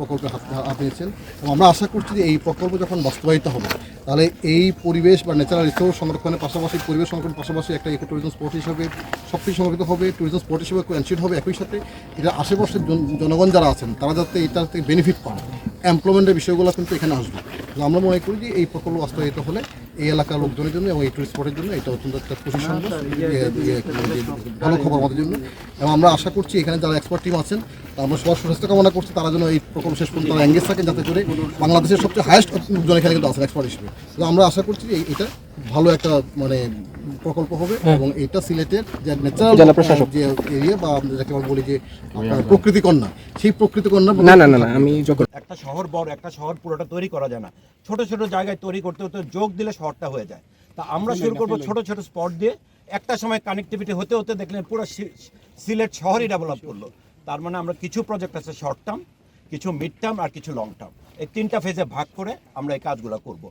প্রকল্পে হাত নিয়েছেন এবং আমরা আশা করছি যে এই প্রকল্প যখন বাস্তবায়িত হবে তাহলে এই পরিবেশ বা ন্যাচারাল রিসোর্স সংরক্ষণের পাশাপাশি পরিবেশ সংরক্ষণের পাশাপাশি একটা ইকো ট্যুরিজম স্পট হিসাবে সব কিছু সংরক্ষিত হবে, ট্যুরিজম স্পট হিসেবে এনশিওর হবে। একই সাথে এটা আশেপাশের জনগণ যারা আছেন তারা যাতে এটা থেকে বেনিফিট পান, এমপ্লয়মেন্টের বিষয়গুলো কিন্তু এখানে আসবে। আমরা মনে করি যে এই প্রকল্প বাস্তবায়িত হলে এই এলাকার লোকজনের জন্য এবং এই টুরিস্ট স্পটের জন্য এটা অত্যন্ত একটা খুশি সংবাদ, ভালো খবর আমাদের জন্য। এবং আমরা আশা করছি এখানে যারা এক্সপার্ট টিম আছেন আমরা সবার সুস্বাস্থ্য কামনা করছি, তারা যেন এই প্রকল্প শেষ পর্যন্ত তারা এঙ্গেজ থাকেন, যাতে করে বাংলাদেশের সবচেয়ে হায়েস্ট লোকজন এখানে কিন্তু আছেন এক্সপার্ট হিসেবে। তো আমরা আশা করছি যে এটা ভালো একটা মানে প্রকল্প হবে এবং এটা সিলেটের যে ন্যাচারাল যে এরিয়া বা আমরা যাকে বলি যে প্রকৃতি কন্যা, সেই প্রকৃতি কন্যা আমি যখন একটা শহর বড় একটা শহর পুরোটা তৈরি করা যায় না, ছোট ছোট জায়গায় তৈরি করতে হতে যোগ দিলে শহরটা হয়ে যায়। তা আমরা শুরু করবো ছোট ছোট স্পট দিয়ে, একটা সময় কানেক্টিভিটি হতে হতে দেখলেন পুরো সিলেট শহরই ডেভেলপ করলো। তার মানে আমরা কিছু প্রজেক্ট আছে শর্ট টার্ম, কিছু মিড টার্ম আর কিছু লং টার্ম, এই তিনটা ফেজে ভাগ করে আমরা এই কাজগুলো করব।